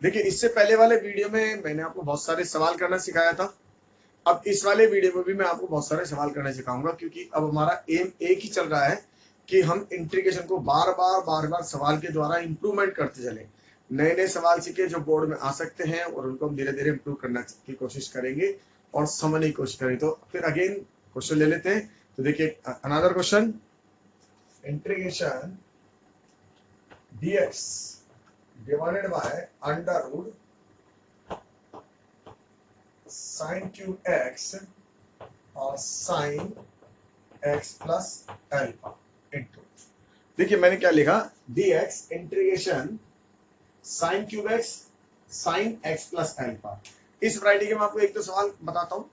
देखिए इससे पहले वाले वीडियो में मैंने आपको बहुत सारे सवाल करना सिखाया था। अब इस वाले वीडियो में भी मैं आपको बहुत सारे सवाल करना सिखाऊंगा, क्योंकि अब हमारा एम एक ही चल रहा है कि हम इंटीग्रेशन को बार बार सवाल के द्वारा इंप्रूवमेंट करते चले। नए नए सवाल सीखे जो बोर्ड में आ सकते हैं और उनको हम धीरे धीरे इंप्रूव करने की कोशिश करेंगे और समझने की कोशिश करेंगे। तो फिर अगेन क्वेश्चन ले लेते हैं। तो देखिए another question, integration dx divided by under root sin cube x और sin x plus alpha into, देखिए मैंने क्या लिखा, dx integration sin cube x sin x plus alpha. इस वैरायटी के मैं आपको एक तो सवाल बताता हूँ।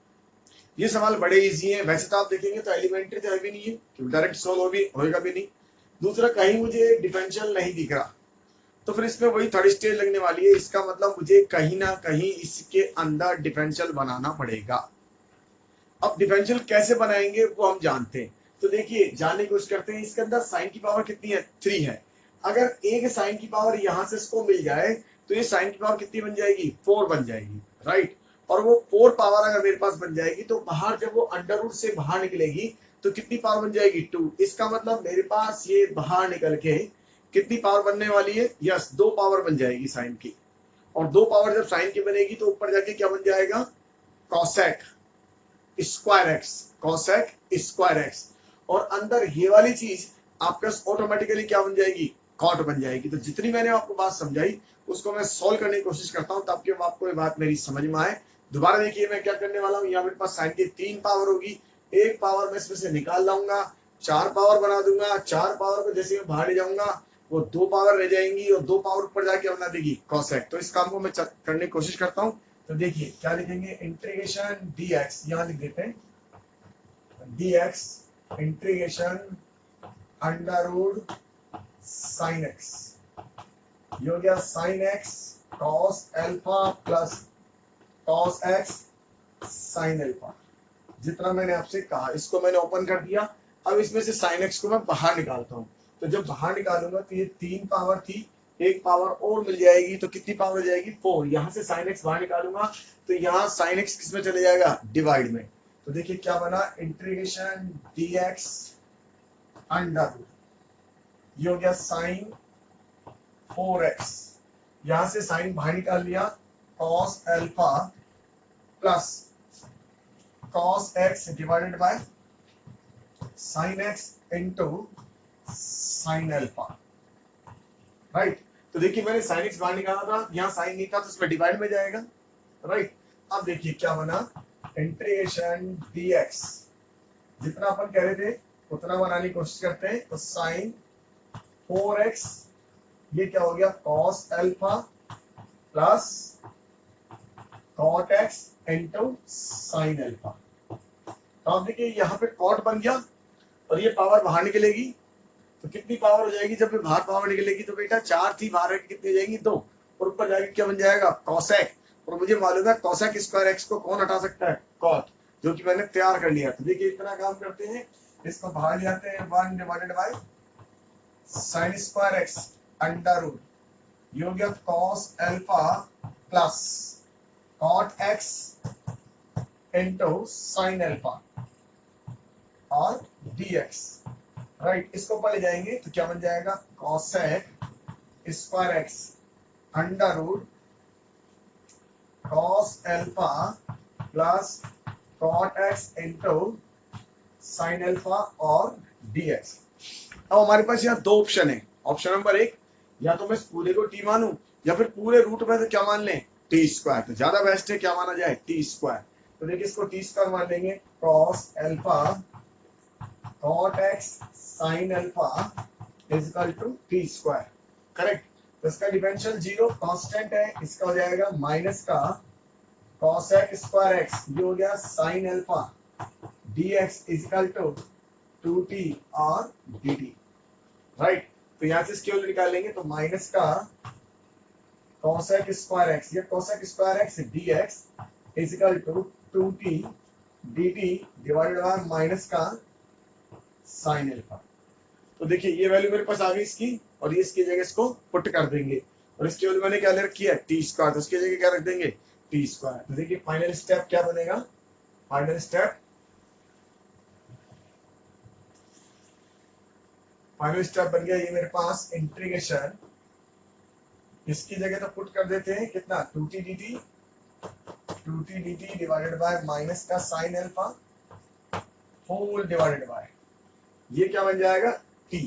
ये सवाल बड़े इजी हैं, वैसे तो आप देखेंगे तो एलिमेंट्री तो है भी नहीं है, क्योंकि डायरेक्ट सोल्व होएगा भी नहीं। दूसरा, कहीं मुझे डिफरेंशियल नहीं दिख रहा, तो फिर इसमें वही थर्ड स्टेज लगने वाली है। इसका मतलब मुझे कहीं ना कहीं इसके अंदर डिफरेंशियल बनाना पड़ेगा। अब डिफरेंशियल कैसे बनाएंगे वो हम जानते हैं। तो देखिए जानने की कोशिश करते हैं। इसके अंदर साइन की पावर कितनी है, 3 है। अगर एक साइन की पावर यहां से इसको मिल जाए तो ये साइन की पावर कितनी बन जाएगी, 4 बन जाएगी, राइट। और वो 4 पावर अगर मेरे पास बन जाएगी तो बाहर जब वो अंडर रूट से बाहर निकलेगी तो कितनी पावर बन जाएगी, 2। इसका मतलब मेरे पास ये बाहर निकल के कितनी पावर बनने वाली है, यस 2 पावर बन जाएगी साइन की। और 2 पावर जब साइन की बनेगी तो ऊपर जाके क्या बन जाएगा, cosec square x, cosec square x. और अंदर ये वाली चीज आपका ऑटोमेटिकली क्या बन जाएगी, कॉट बन जाएगी। तो जितनी मैंने आपको बात समझाई उसको मैं सॉल्व करने की कोशिश करता हूँ ताकि आपको ये बात मेरी समझ में आए। दोबारा देखिए मैं क्या करने वाला हूँ, यहाँ मेरे पास साइन की 3 पावर होगी, एक पावर मैं इसमें से निकाल लाऊंगा, 4 पावर बना दूंगा। 4 पावर को जैसे मैं बाहर ले जाऊंगा वो 2 पावर रह जाएंगी और 2 पावर ऊपर जाके बना देगी कॉसेक। तो इस काम को मैं करने की कोशिश करता हूँ। तो देखिए क्या लिखेंगे, इंटीग्रेशन dx, यहां लिख देते हैं dx integration under root sine x, ये हो गया sine x cos alpha plus cos x sine alpha. जितना मैंने आपसे कहा इसको मैंने ओपन कर दिया। अब इसमें से साइन एक्स को मैं बाहर निकालता हूँ। तो जब बाहर निकालूंगा तो ये 3 पावर थी, एक पावर और मिल जाएगी तो कितनी पावर हो जाएगी, 4। यहां से साइन एक्स बाहर निकालूंगा तो यहाँ साइन एक्स किसमें चले जाएगा, डिवाइड में। तो देखिए क्या बना, इंटीग्रेशन dx अंडर रूट, ये हो गया साइन 4x, यहां से साइन बाहर निकाल लिया, cos alpha plus cos x divided by sine x into sine alpha, right. तो देखिए मैंने साइन एक्स बाहर निकाला था, यहाँ साइन नहीं था तो इसमें डिवाइड में जाएगा, राइट। अब देखिए क्या बना, इंटीग्रेशन dx, जितना अपन कह रहे थे उतना बनाने की कोशिश करते हैं। तो साइन 4x, ये क्या हो गया, cos alpha plus cot x into sine alpha. तो आप देखिए यहाँ पे कॉट बन गया और ये पावर बाहर निकलेगी तो कितनी पावर हो जाएगी, जब बाहर पावर निकलेगी तो बेटा 4 थी, बाहर कितनी हो जाएगी, 2। और ऊपर जाके क्या बन जाएगा, कॉसेक। और मुझे मालूम है कॉसेक स्क्वायर एक्स को कौन हटा सकता है, कॉट, जो कि मैंने तैयार कर लिया। तो देखिए इतना काम करते हैं, इसको बाहर ले आते हैं, 1 divided by sine square x under root, ये हो गया cos alpha plus cot x into sine alpha और dx, राइट। इसको ऊपर ले जाएंगे तो क्या बन जाएगा, cosec square x under root cos alpha plus cot x into sine alpha और dx। अब हमारे पास यहाँ 2 ऑप्शन है। ऑप्शन नंबर 1, या तो मैं इस पूरे को t मानूं या फिर पूरे रूट में तो क्या मान लें, टी स्क्वायर। तो ज्यादा बेस्ट है क्या माना जाए, टी स्क्वायर। तो देखिए इसको टी स्क्वायर मान लेंगे, cos alpha cot x sine alpha is equal to t square, correct. तो इसका डिफरेंशियल 0 कांस्टेंट है, इसका हो जाएगा माइनस का कॉसेक स्क्वायर एक्स, ये हो गया sine alpha dx is equal to 2t और dt, राइट। तो यहाँ से इसकी वैल्यू निकालेंगे तो माइनस का cosec स्क्वायर एक्स, ये cosec square x dx is equal to 2t dt divided by minus का साइन अल्फा। तो देखिए ये वैल्यू मेरे पास आ गई इसकी, और ये इसकी जगह इसको पुट कर देंगे। और इसकी वैल्यू मैंने क्या ले रखी है टी स्क्वायर, तो उसकी जगह क्या रख देंगे टी स्क्वायर। तो देखिए फाइनल स्टेप क्या बनेगा, फाइनल स्टेप बन गया ये मेरे पास इंटीग्रेशन, इसकी जगह तो पुट कर देते हैं कितना 2t dt divided by minus का sine alpha whole divided by ये क्या बन जाएगा t,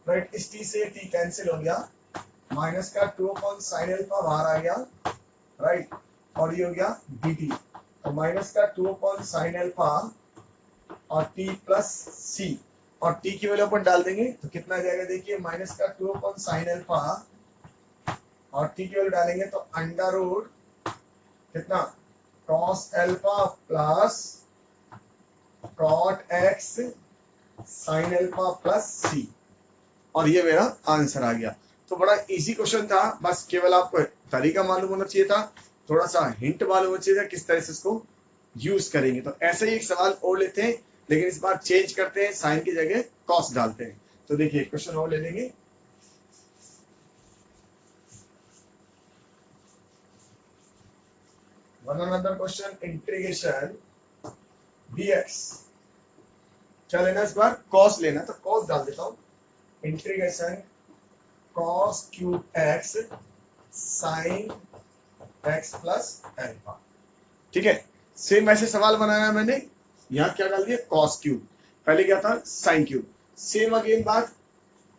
राइट। इस t से t कैंसिल हो गया, माइनस का 2 अपॉन साइन अल्फा बाहर आ गया, राइट, और ये हो गया dt, और माइनस का 2 अपॉन साइन अल्फा और t प्लस c, और t की वैल्यू अपन डाल देंगे तो कितना आ जाएगा, देखिए माइनस का 2 अपॉन साइन अल्फा और t की वैल्यू डालेंगे तो अंडर रूट कितना cos alpha plus cot x sin alpha plus c, और ये मेरा आंसर आ गया। तो बड़ा इजी क्वेश्चन था, बस केवल आपको तरीका मालूम होना चाहिए था, थोड़ा सा हिंट मालूम होना चाहिए था किस तरह से इसको यूज करेंगे। तो ऐसे ही एक सवाल और लेते हैं, लेकिन इस बार चेंज करते हैं, साइन की जगह कॉस डालते हैं। तो देखिए क्वेश्चन और ले लेंगे, one another question integration dx, क्या लेना इस बार कॉस लेना, तो कॉस डाल देता हूं, integration cos cube x sine x plus alpha, ठीक है। सेम ऐसे सवाल बनाया मैंने, यहाँ क्या डाल दिया कॉस क्यूब, पहले क्या था साइन क्यूब, सेम अगेन बात,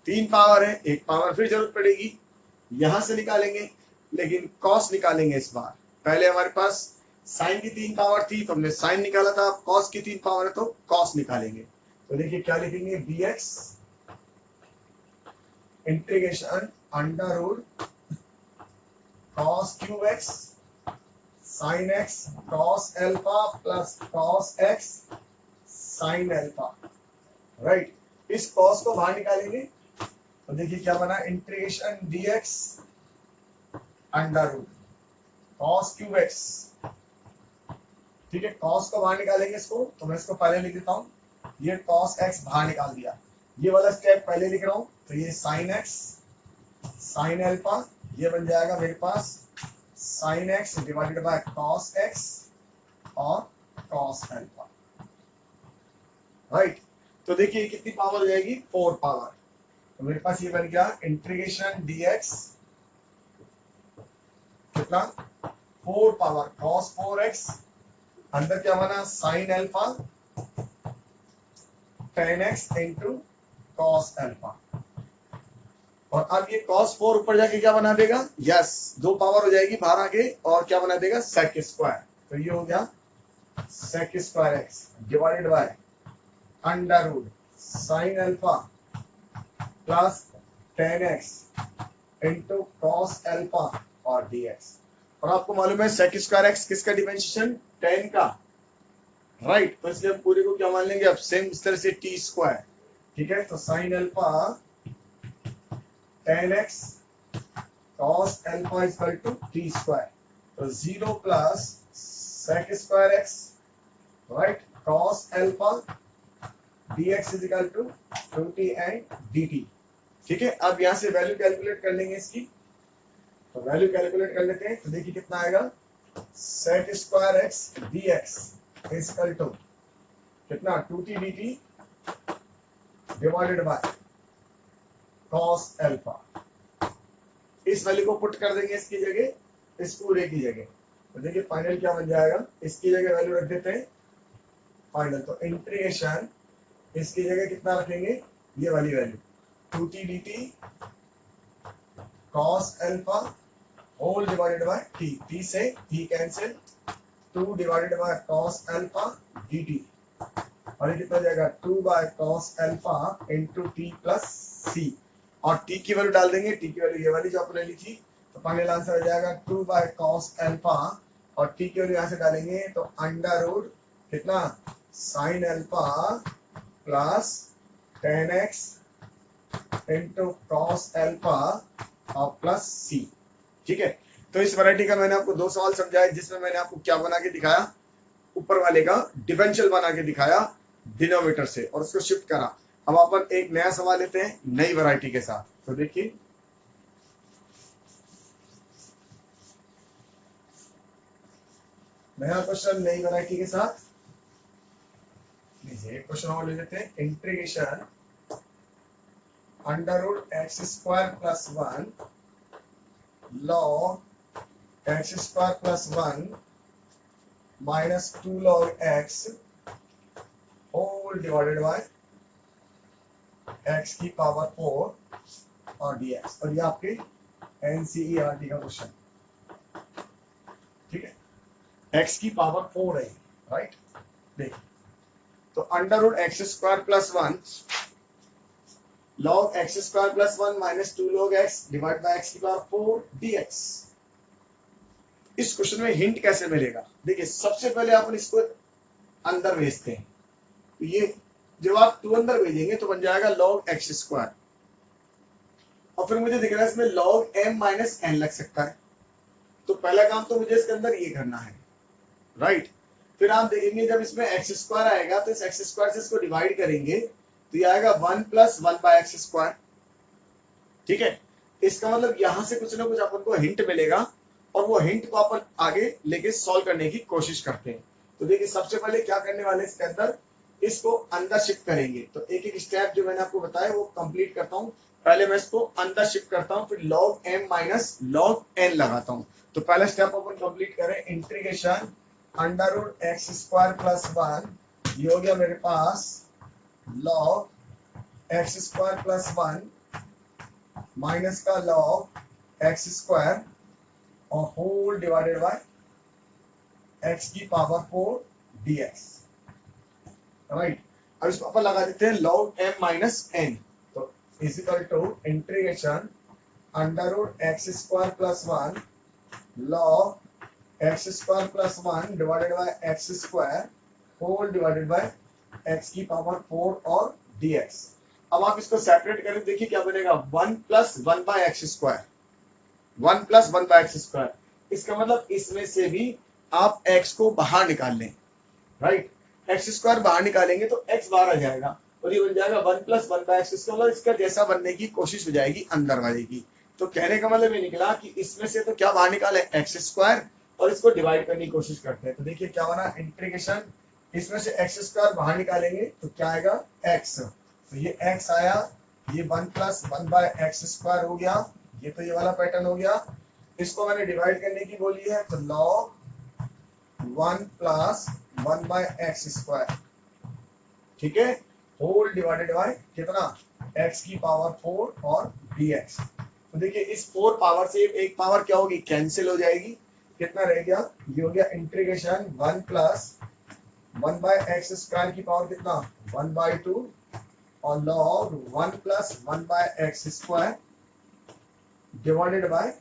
3 पावर है, 1 पावर फिर जरूरत पड़ेगी, यहां से निकालेंगे, लेकिन कॉस निकालेंगे इस बार। पहले हमारे पास साइन की 3 पावर थी तो हमने साइन निकाला था, कॉस की 3 पावर है तो कॉस निकालेंगे। तो देखिए क्या लिखेंगे dx integration under root cos cube x sine x cos alpha plus cos x sine alpha, right. इस कॉस को बाहर निकालेंगे तो देखिए क्या बना integration dx under root cos cube x, ठीक है। कॉस को बाहर निकालेंगे इसको, तो मैं इसको पहले लिख देता हूं, ये कॉस एक्स बाहर निकाल दिया, ये वाला स्टेप पहले लिख रहा हूं, तो ये साइन एक्स साइन अल्फा, ये बन जाएगा मेरे पास sine x divided by cos x और कॉस अल्फा, राइट। तो देखिए कितनी पावर हो जाएगी 4 पावर, तो मेरे पास ये बन गया इंटीग्रेशन dx कितना 4 पावर cos 4x, अंदर क्या बना sign alpha tan x into cos alpha, और अब ये cos 4 ऊपर जाके क्या बना देगा, यस 2 पावर हो जाएगी बाहर आके, और क्या बना देगा sec स्क्वायर, तो ये हो गया sec square x divided by under root sine alpha plus tan x into cos alpha और dx, और आपको मालूम है sec स्क्वायर x किसका डिफरेंशिएशन tan का, राइट। तो इसलिए हम पूरे को क्या मान लेंगे अब सेम इस तरह से टी स्क्वायर, ठीक है। तो sine alpha tan x cos alpha is equal to t square, तो 0 plus sec square x, right, cos alpha dx is equal to 2t and dt, ठीक है। अब यहां से वैल्यू कैलकुलेट कर लेंगे इसकी, तो वैल्यू कैलकुलेट कर लेते हैं, तो देखिए कितना आएगा sec square x dx is equal to कितना 2t dt divided by cos alpha, इस वैल्यू को पुट कर देंगे इसकी जगह, इस पूरे की जगह, तो देखिए फाइनल क्या बन जाएगा, इसकी जगह वैल्यू रख देते हैं फाइनल, तो इंटीग्रेशन इसकी जगह कितना रखेंगे, ये वाली value 2t dt cos alpha whole divided by t से t cancel, 2 divided by cos alpha dt, और ये कितना जाएगा 2 by cos alpha into t plus c, और t की वैल्यू डाल देंगे, t की वैल्यू ये वाली जो आपने लिखी, तो फाइनल आंसर हो जाएगा 2 बाय cos अल्फा, और t की वैल्यू यहाँ से डालेंगे तो अंडर रूट कितना sign alpha plus tan x into cos alpha और प्लस c, ठीक है। तो इस वैरायटी का मैंने आपको 2 सवाल समझाया, जिसमें मैंने आपको क्या बना के दिखाया, ऊपर वाले का डिफरेंशियल बना के दिखाया डिनोमिनेटर से, और उसको शिफ्ट करा। अब अपन एक नया सवाल लेते हैं नई वैरायटी के साथ, तो देखिए नया क्वेश्चन नई वैरायटी के साथ लीजिए। एक क्वेश्चन और ले लेते हैं। Integration under root x square plus 1 log x square plus 1 minus 2 log x whole divided by x की पावर 4 और dx। और ये आपके एनसीईआरटी का क्वेश्चन, ठीक है। एक्स की पावर 4 है, राइट। देखिए तो under root x square plus 1 log x square plus 1 minus 2 log x divide by x की पावर 4 dx। इस क्वेश्चन में हिंट कैसे मिलेगा? देखिए सबसे पहले अपन इसको अंदर भेजते हैं, तो ये जब आप 2 अंदर भेजेंगे तो बन जाएगा log एक्स स्क्वायर, और फिर मुझे दिख रहा है इसमें log m माइनस n लग सकता है। तो पहला काम तो मुझे इसके अंदर ये करना है, राइट। फिर आप देखेंगे जब इसमें एक्स स्क्वायर आएगा तो इस एक्स स्क्वायर से इसको डिवाइड करेंगे तो ये आएगा 1 प्लस 1 बाय एक्स स्क्वायर, ठीक है। इसका मतलब यहां से कुछ ना कुछ अपन को हिंट मिलेगा, और वो हिंट को अपन आगे लेके सॉल्व करने की कोशिश करते हैं। तो देखिए सबसे पहले क्या करने वाले इसके अंदर, इसको अंदर शिफ्ट करेंगे। तो एक एक स्टेप जो मैंने आपको बताया वो कंप्लीट करता हूँ। पहले मैं इसको अंदर शिफ्ट करता हूँ, फिर log m minus log n लगाता हूँ। तो पहला स्टेप अपन कंप्लीट करें। Integration under root x square plus 1, ये हो गया मेरे पास log x square plus 1 minus का log एक्स स्क्वायर और होल डिवाइडेड बाय एक्स की पावर 4 dx, राइट। अब इसको अपन लगा देते हैं log m माइनस n। तो is equal to integration under root x square plus 1 log x square plus 1 divided by x square whole divided by x की power 4 और dx। अब आप इसको सेपरेट करें, देखिए क्या बनेगा, 1 plus 1 by x square, 1 plus 1 by x square. इसका मतलब इसमें से भी आप x को बाहर निकाल लें, राइट। एक्स स्क्वायर बाहर निकालेंगे तो x बाहर आ जाएगा और ये बन जाएगा 1 प्लस 1 बाय एक्स। इसका मतलब इसका जैसा बनने की कोशिश हो जाएगी अंदर वाले की। तो कहने का मतलब ये निकला कि इसमें से तो क्या बाहर निकाले, एक्स स्क्वायर, और इसको डिवाइड करने की कोशिश करते हैं। तो देखिए क्या बना, इंटीग्रेशन इसमें से एक्स स्क्वायर बाहर निकालेंगे तो क्या आएगा, x। तो ये x आया, ये 1 प्लस 1 बाय एक्स स्क्वायर हो गया, ये तो ये वाला पैटर्न हो गया। इसको मैंने डिवाइड करने की बोली है, तो log 1 plus 1 by x square, ठीक है, होल डिवाइडेड बाय कितना, x की पावर 4 और dx। तो देखिए इस 4 पावर से एक पावर क्या होगी, कैंसिल हो जाएगी। कितना रह गया, ये हो गया integration 1 plus 1 by x square की पावर कितना, 1 बाय 2 और log 1 plus 1 by x square divided by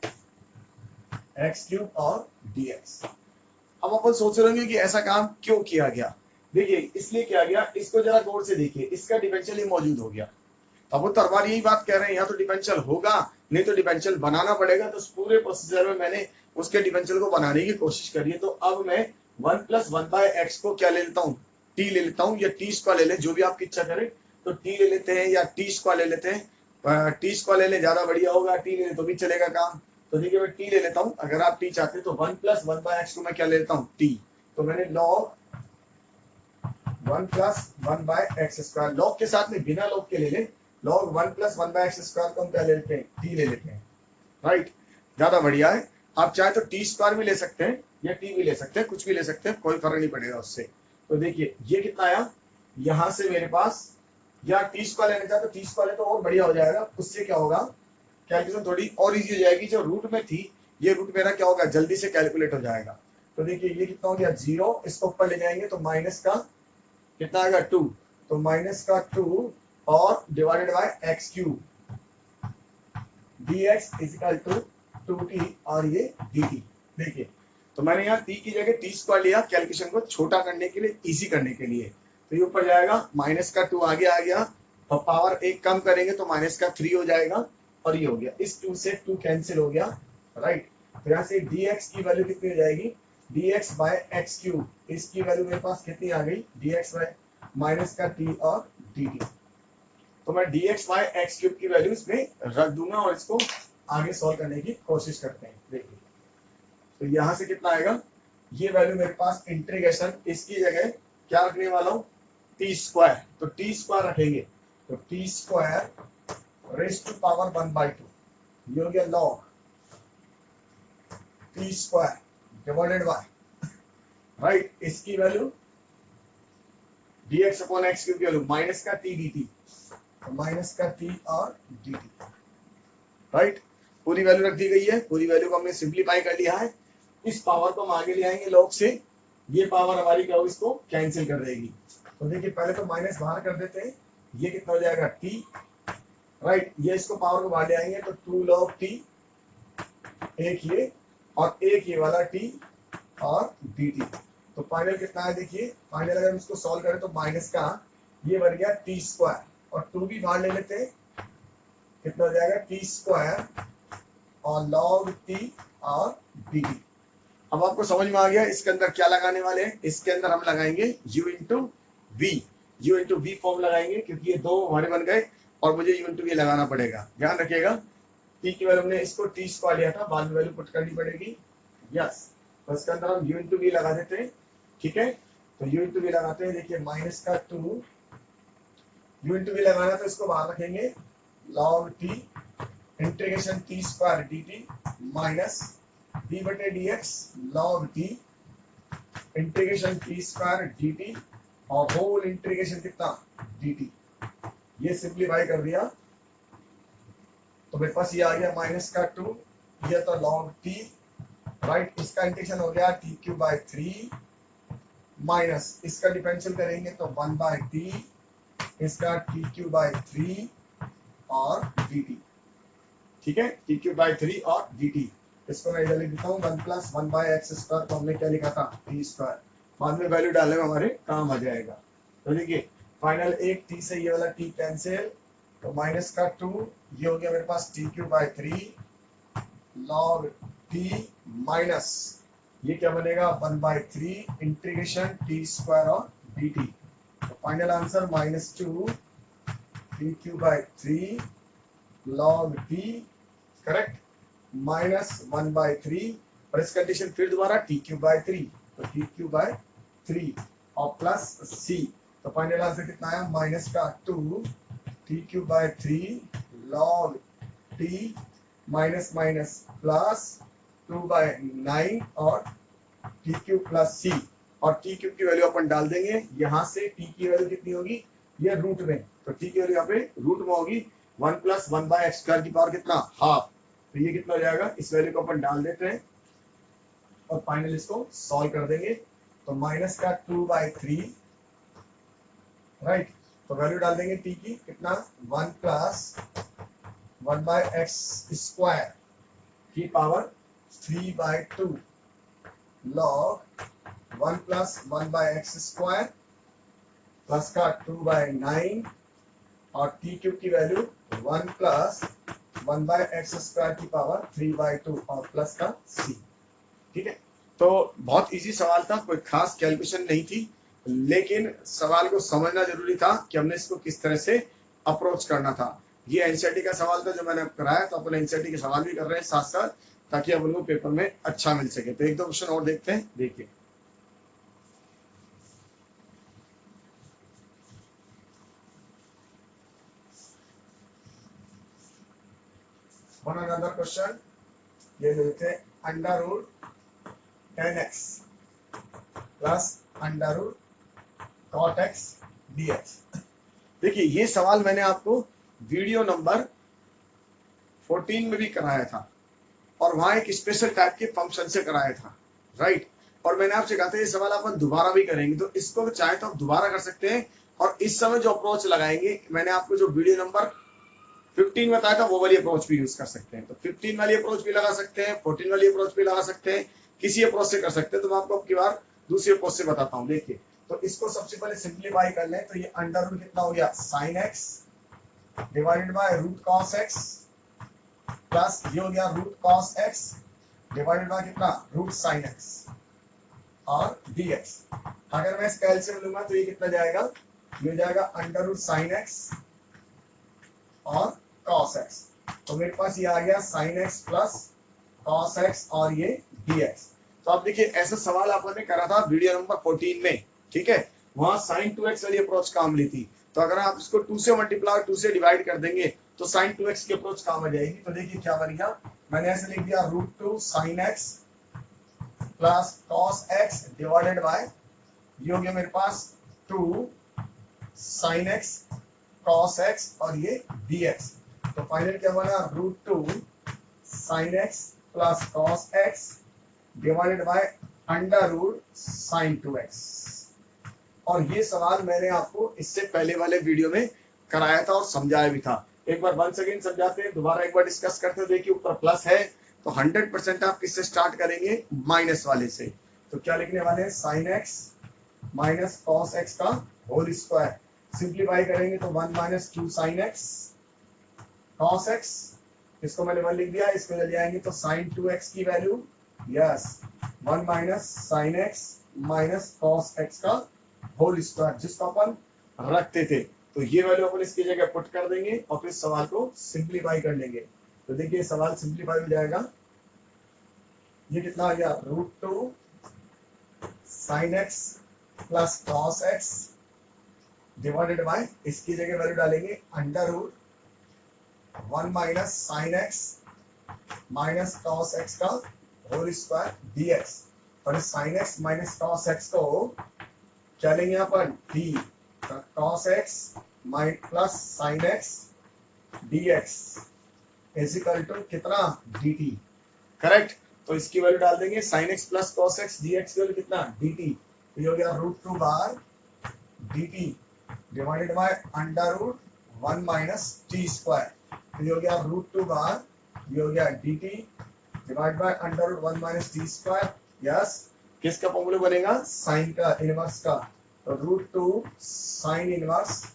x cube और dx। अब अपन सोच रहे होंगे कि ऐसा काम क्यों किया गया। देखिए इसलिए किया गया, इसको जरा गौर से देखिए, इसका डिफरेंशियल ही मौजूद हो गया। अब वो तरवार यही बात कह रहे हैं, या तो डिफरेंशियल होगा नहीं तो डिफरेंशियल बनाना पड़ेगा। तो पूरे प्रोसीजर में मैंने उसके डिफरेंशियल को बनाने की कोशिश करी है। तो अब मैं 1 प्लस 1 बाय एक्स को क्या ले लेता हूँ, टी ले लेता हूँ, या टी स्क्वायर ले ले, जो भी आपकी इच्छा करे। तो टी ले लेते हैं या टी स्क्वायर ले लेते हैं, टी स्क्वायर ले ले ज्यादा बढ़िया होगा, टी ले ले तो भी चलेगा काम। तो देखिए मैं टी ले लेता हूँ, अगर आप टी चाहते हैं तो 1 प्लस 1 बाय एक्स को मैं क्या ले लेता हूँ, टी। तो मैंने log 1 plus 1 by x square, log के साथ में बिना लॉग के ले ले, log 1 plus 1 by x square को हम क्या ले लेते हैं, टी ले लेते हैं, राइट। ज्यादा बढ़िया है। आप चाहे तो टी स्क्वायर भी ले सकते हैं या टी भी ले सकते हैं, कुछ भी ले सकते हैं, कोई फर्क नहीं पड़ेगा उससे। तो देखिए ये कितना आया, यहां से मेरे पास, या टी स्क्वायर लेना चाहे तो टी स्क्वायर ले तो और बढ़िया हो जाएगा। उससे क्या होगा, कैलकुलेशन थोड़ी और इजी हो जाएगी। जो रूट में थी ये रूट मेरा क्या होगा, जल्दी से कैलकुलेट हो जाएगा। तो देखिए ये कितना हो गया, 0, इसको ऊपर ले जाएंगे तो माइनस का कितना आएगा, 2। तो माइनस का 2 और divided by x cube dx is equal to 2t और ये dt। देखिए तो मैंने यहाँ t की जगह टी स्क्वायर लिया, कैलकुलेशन को छोटा करने के लिए, इजी करने के लिए। तो ये ऊपर जाएगा, माइनस का 2 आगे आ गया, और पावर एक कम करेंगे तो माइनस का 3 हो जाएगा, और ये हो गया, इस 2 से 2 कैंसिल हो गया, राइट। तो यहाँ से dx की वैल्यू कितनी हो जाएगी, dx बाय एक्स क्यूब, इसकी वैल्यू मेरे पास कितनी आ गई, dx बाय माइनस का t और dt। तो मैं dx बाय एक्स क्यूब की वैल्यू इसमें रख दूंगा और इसको आगे सॉल्व करने की कोशिश करते हैं। देखिए तो यहां से कितना आएगा, ये वैल्यू मेरे पास इंटीग्रेशन, इसकी जगह क्या रखने वाला हूं, टी स्क्वायर, तो टी स्क्वायर रखेंगे, तो t square raise to power 1/2, ये हो गया log t square divided by, right, इसकी वैल्यू dx अपॉन एक्स की वैल्यू माइनस का टी dt, तो माइनस का टी और dt, राइट, पूरी वैल्यू रख दी गई है, पूरी वैल्यू को हमने सिंप्लीफाई कर लिया है। इस पावर को हम आगे ले आएंगे लॉग से, ये पावर हमारी क्या होगी, इसको कैंसिल कर देगी। तो देखिए पहले तो माइनस बाहर कर देते हैं, ये कितना हो जाएगा टी, राइट, ये इसको पावर को बाहर ले आएंगे तो 2 log टी, एक ये और एक ये वाला टी और dt, तो फाइनल कितना है, देखिए फाइनल अगर हम इसको सॉल्व करें तो माइनस का ये बन गया टी स्क्वायर और 2 भी बाहर ले लेते हैं, कितना हो जाएगा टी स्क्वायर और लॉग टी और dt। अब आपको समझ में आ गया इसके अंदर क्या लगाने वाले हैं, इसके अंदर हम लगाएंगे u इंटू वी फॉर्म लगाएंगे, क्योंकि ये दो हमारे बन गए और मुझे u इंटू वी लगाना पड़ेगा। ध्यान रखिएगा t की वैल्यू हमने इसको टी स्क्वायर लिया था, बाद में वैल्यू पुट करनी पड़ेगी, यस, तो इसके अंदर हम u इंटू वी लगा देते हैं, ठीक है, तो u इंटू वी लगाते हैं, देखिए माइनस का 2 u इंटू वी लगाना तो इसको बाहर रखेंगे, log T integration T square dt minus d बटे dx log t integration T square dt और होल इंटीग्रेशन कितना dt, ये सिंप्लीफाई कर दिया तो मेरे पास ये आ गया माइनस का 2, ये तो log t, राइट, इसका इंटीग्रेशन हो गया t क्यूब बाय 3 माइनस इसका डिफरेंशियल करेंगे तो 1/t, इसका t क्यूब बाय 3 और dt, ठीक है, t क्यूब बाय 3 और dt, इसको मैं इधर लिख देता हूँ 1 प्लस 1/x², तो हमने क्या लिखा था टी स्क्वायर, बाद में वैल्यू डालने में हमारे काम आ जाएगा। तो देखिए फाइनल एक t से ये वाला t कैंसिल, तो माइनस का 2, ये हो गया मेरे पास t cube by 3 log t minus ये क्या बनेगा 1/3 इंटीग्रेशन टी स्क्वायर और dt, तो final answer -2 t cube by 3 log t, correct, -1/3 और इस कंडीशन फिर दोबारा टी क्यूब बाय 3, तो टी क्यूब बाय 3 और प्लस सी, तो फाइनल आंसर कितना आया माइनस का 2 T cube by 3 log T minus minus plus 2/9 और टी क्यूब प्लस सी, और टी क्यूब की वैल्यू अपन डाल देंगे, यहाँ से टी की वैल्यू कितनी होगी, ये रूट में, तो टी की वैल्यू यहाँ पे रूट में होगी 1 प्लस 1/x² की पावर कितना हाफ, तो ये कितना हो जाएगा, इस वैल्यू को अपन डाल देते हैं और फाइनल इसको सॉल्व कर देंगे, तो माइनस का 2/3, राइट, तो वैल्यू डाल देंगे टी की कितना 1 प्लस 1/x² की power 3/2 log 1 plus 1/x² plus का 2/9 और टी क्यूब की वैल्यू 1 प्लस 1/x² की पावर 3/2 और प्लस का c, ठीक है। तो बहुत इजी सवाल था, कोई खास कैलकुलेशन नहीं थी, लेकिन सवाल को समझना जरूरी था कि हमने इसको किस तरह से अप्रोच करना था। ये एनसीईआरटी का सवाल था जो मैंने कराया, तो अपन एनसीईआरटी के सवाल भी कर रहे हैं साथ साथ, ताकि अपन को पेपर में अच्छा मिल सके। तो एक दो क्वेश्चन और देखते हैं, देखिए वन अनदर क्वेश्चन, ये देते हैं under root 10x plus under root cot x dx। देखिए ये सवाल मैंने आपको वीडियो नंबर 14 में भी कराया था और वहां एक स्पेशल टाइप के फंक्शन से कराया था, राइट, और मैंने आपसे कहा था ये सवाल अपन दोबारा भी करेंगे, तो इसको चाहे तो आप दोबारा कर सकते हैं, और इस समय जो अप्रोच लगाएंगे मैंने आपको जो वीडियो नंबर 15 बताया था वो वाली अप्रोच भी यूज कर सकते हैं, तो 15 वाली अप्रोच भी लगा सकते हैं, 14 वाली अप्रोच भी लगा सकते हैं, किसी अप्रोच से कर सकते हैं। तो मैं आपको अब की बार दूसरी अप्रोच से बताता हूँ। देखिए तो इसको सबसे पहले सिंप्लीफाई कर लें, तो ये अंडर रूट कितना हो गया sine x divided by root cos x plus ये हो गया root cos x divided by कितना रूट साइन एक्स और dx। अगर मैं इसका एलसीएम लूंगा तो ये कितना जाएगा, ये जाएगा अंडर रूट साइन एक्स और cos x, तो मेरे पास ये आ गया sin x plus cos x और ये dx। तो आप देखिए ऐसा सवाल आपने करा था वीडियो नंबर 14 में, ठीक है, वहां sin 2x वाली अप्रोच काम ली थी। तो अगर आप इसको 2 से मल्टीप्लाई और 2 से डिवाइड कर देंगे तो sin 2x की अप्रोच काम आ जाएगी। तो देखिए क्या बन गया, मैंने ऐसे लिख दिया √2 sin x plus cos x divided by, ये हो गया मेरे पास 2 sin x cos x और ये dx। तो फाइनल क्या बना, √2 sin x plus cos x divided bye √sin 2x। और ये सवाल मैंने आपको इससे पहले वाले वीडियो में कराया था और समझाया भी था। एक बार वंस अगेन समझाते हैं, दोबारा एक बार डिस्कस करते हैं। देखिए ऊपर प्लस है तो 100% आप किससे स्टार्ट करेंगे, माइनस वाले से। तो क्या लिखने वाले हैं, sin x minus cos x का होल स्क्वायर, सिंप्लीफाई करेंगे तो 1 minus 2 sin x cos x, इसको मैंने 1 लिख दिया, इसको ले जाएंगे तो sin 2x की value, yes 1 minus sin x minus cos x का होल स्क्वायर, जिसको अपन रखते थे। तो ये वैल्यू अपन इसकी जगह पुट कर देंगे और फिर सवाल को सिंप्लीफाई कर लेंगे। तो देखिए सवाल सिंप्लीफाई हो जाएगा, ये कितना आ गया, √2 sin x plus cos x divided by, इसकी जगह वैल्यू डालेंगे √1 minus sin x minus cos x का होल स्क्वायर dx। और इस sin x minus cos x को क्या लेंगे अपन, d, cos x plus sin x dx is equal to कितना, dt, करेक्ट। तो इसकी वैल्यू डाल देंगे, sin x plus cos x dx की वैल्यू कितना, dt। तो ये हो गया √2 बार dt divided by √1 minus t square. तो ये हो गया √2 बार, ये हो गया dt divide bye √1 minus t square, yes. किसका फॉर्मूला बनेगा, साइन का, इनवर्स का। तो √2 साइन इनवर्स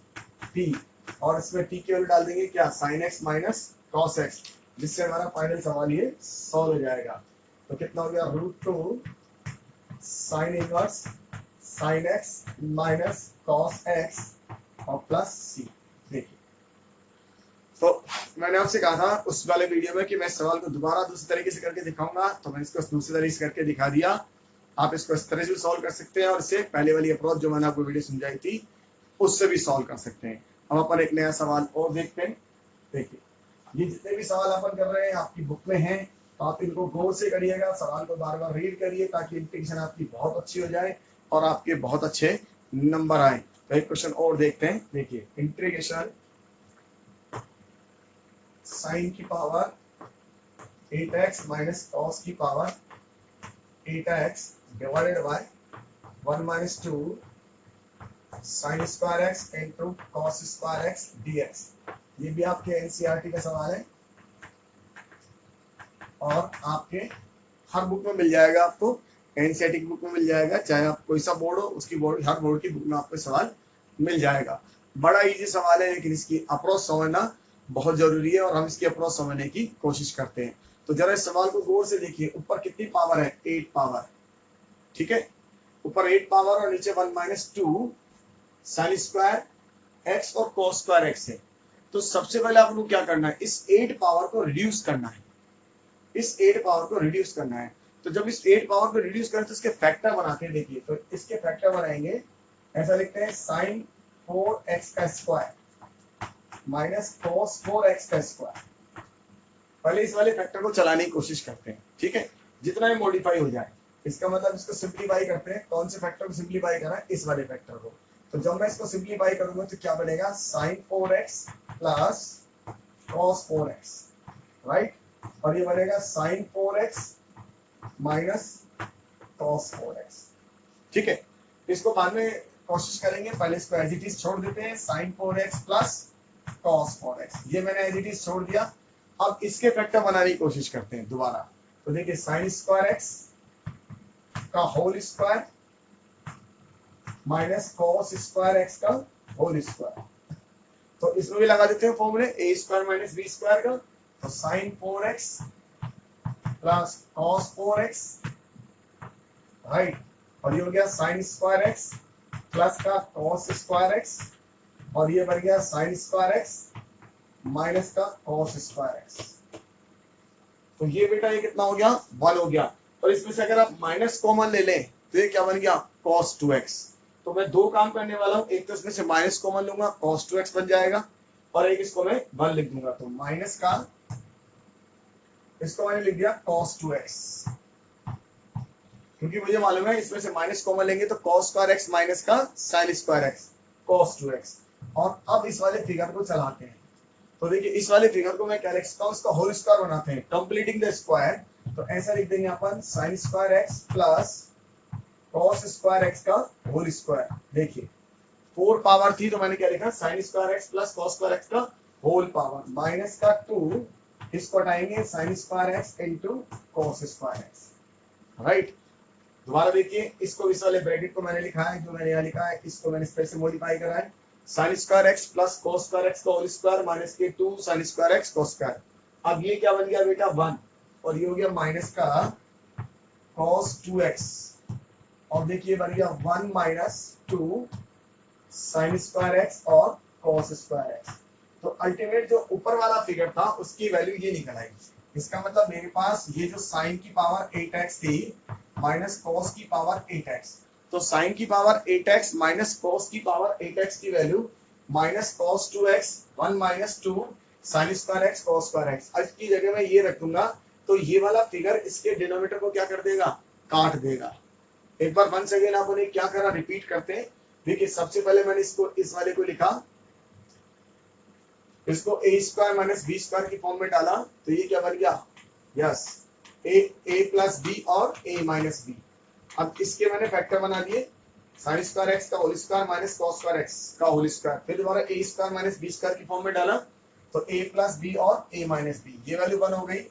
t, और इसमें t की वैल्यू डाल देंगे क्या, sin x minus cos x, जिससे हमारा फाइनल सवाल ये सॉल्व हो जाएगा। तो कितना हो गया, √2 sine inverse sin x minus cos x और प्लस c। देखिए तो मैंने आपसे कहा था उस वाले वीडियो में कि मैं सवाल को दोबारा दूसरी तरीके से करके दिखाऊंगा, तो मैंने इसको दूसरी तरीके से करके दिखा दिया। आप इसको इस तरह से भी सॉल्व कर सकते हैं और इससे पहले वाली अप्रोच जो मैंने आपको वीडियो समझाई थी उससे भी सॉल्व कर सकते हैं। अब अपन एक नया सवाल और देखते हैं। देखिए ये जितने भी सवाल अपन कर रहे हैं आपकी बुक में हैं, तो आप इनको गौर से करिएगा, सवाल को बार बार रीड करिए ताकि इंटीग्रेशन आपकी बहुत अच्छी हो जाए और आपके बहुत अच्छे नंबर आए। तो एक क्वेश्चन और देखते हैं। देखिए इंटीग्रेशन साइन की पावर 8x माइनस कॉस की power 8x divided by 1 minus 2 sign square x into cos square x dx। ये भी आपके एनसीईआरटी का सवाल है और आपके हर बुक में मिल जाएगा, आपको एनसीईआरटी की बुक में मिल जाएगा, चाहे आप कोई सा बोर्ड हो उसकी बोर्ड, हर बोर्ड की बुक में आपको सवाल मिल जाएगा। बड़ा इजी सवाल है लेकिन इसकी अप्रोच समझना बहुत जरूरी है और हम इसकी अप्रोच समझने की कोशिश करते हैं। तो जरा इस सवाल को गौर से देखिए, ऊपर कितनी पावर है, 8 पावर, ठीक है, ऊपर 8 पावर और नीचे 1 माइनस 2 साइन स्क्वायर x और कॉस स्क्वायर x है। तो सबसे पहले आपको क्या करना है, इस 8 पावर को रिड्यूस करना है, इस 8 पावर को रिड्यूस करना है। तो जब इस 8 पावर को रिड्यूस करें तो इसके फैक्टर बनाते हैं। देखिए तो इसके फैक्टर बनाएंगे, ऐसा लिखते हैं साइन 4x का स्क्वायर माइनस कॉस 4x का स्क्वायर। पहले इस वाले फैक्टर को चलाने की कोशिश करते हैं, ठीक है, जितना ही मॉडिफाई हो जाए। इसका मतलब इसको सिंप्लीफाई करते हैं। कौन से फैक्टर को सिंप्लीफाई करा, इस वाले फैक्टर को। तो जब मैं इसको सिंप्लीफाई करूंगा तो क्या बनेगा, sign 4x plus cos 4x, right, और ये बनेगा sign 4x minus cos 4x, ठीक है। इसको बाद में कोशिश करेंगे, पहले इसको एज इट इज छोड़ देते हैं, sign 4x plus cos 4x, ये मैंने एज इट इज छोड़ दिया। अब इसके फैक्टर बनाने की कोशिश करते हैं दोबारा। तो देखिए साइन स्क्वायर x का whole square minus cos square x का होल स्क्वायर। तो इसमें भी लगा देते हैं फॉर्मूले, a square minus b square का। तो sign 4x plus cos 4x, right, और ये हो गया साइन स्क्वायर x प्लस का कॉस स्क्वायर x, और ये बन गया साइन स्क्वायर x माइनस का कॉस स्क्वायर x। तो ये बेटा ये कितना हो गया, 1 हो गया। और इसमें से अगर आप माइनस कॉमन ले लें तो ये क्या बन गया cos 2x। तो मैं दो काम करने वाला हूं, एक तो इसमें से माइनस कॉमन लूंगा cos 2x बन जाएगा और एक इसको मैं 1 लिख दूंगा। तो माइनस का इसको मैंने लिख दिया cos 2x, क्योंकि मुझे मालूम है इसमें से माइनस कॉमन लेंगे तो cos स्क्वायर x माइनस का sin square x cos 2x। और अब इस वाले फिगर को चलाते हैं तो देखिए इस वाले फिगर को मैं क्या लिख सकता हूँ, इसका होल स्क्वायर बनाते हैं, कंप्लीटिंग द स्क्वायर। तो ऐसा लिख देंगे अपन sin square x plus cos square x का होल स्क्वायर। देखिए 4 पावर थी तो मैंने क्या लिखा sin square x plus cos square x का होल पावर माइनस का 2, इसको हटाएंगे sin square x into cos square x। Right, दोबारा देखिए इसको इस वाले ब्रैकेट को मैंने लिखा है, जो मैंने यहाँ लिखा है इसको मैंने इस तरह से मॉडिफाई करा है sin square x plus cos square x का होल स्क्वायर माइनस के 2 sin square x cos square. अब ये क्या बन गया बेटा 1 और ये हो गया माइनस का cos 2x और देखिए बन गया 1 माइनस 2 sin स्क्वायर x और cos स्क्वायर x। तो अल्टीमेट जो ऊपर वाला फिगर था उसकी वैल्यू ये निकल आई। इसका मतलब मेरे पास ये जो sin की पावर 8x थी माइनस cos की पावर 8x, तो sin की पावर 8x माइनस cos की पावर 8x की value minus cos 2x 1 minus 2 sin square x cos square x। आज की जगह मैं ये रख दूंगा तो ये वाला फिगर इसके डिनोमिनेटर को क्या कर देगा, काट देगा। एक बार वंस अगेन आप उन्हें क्या करा रिपीट करते हैं। देखिए सबसे पहले मैंने इसको इस वाले को लिखा, इसको a square minus b square की फॉर्म में डाला तो ये क्या बन गया, यस a प्लस बी और a माइनस बी। अब इसके मैंने फैक्टर बना दिए sin स्क्वायर x का whole square minus cos square x का होल स्क्वायर, फिर दोबारा a square minus b square की फॉर्म में डाला तो a प्लस बी और a माइनस बी, ये वैल्यू 1 हो गई।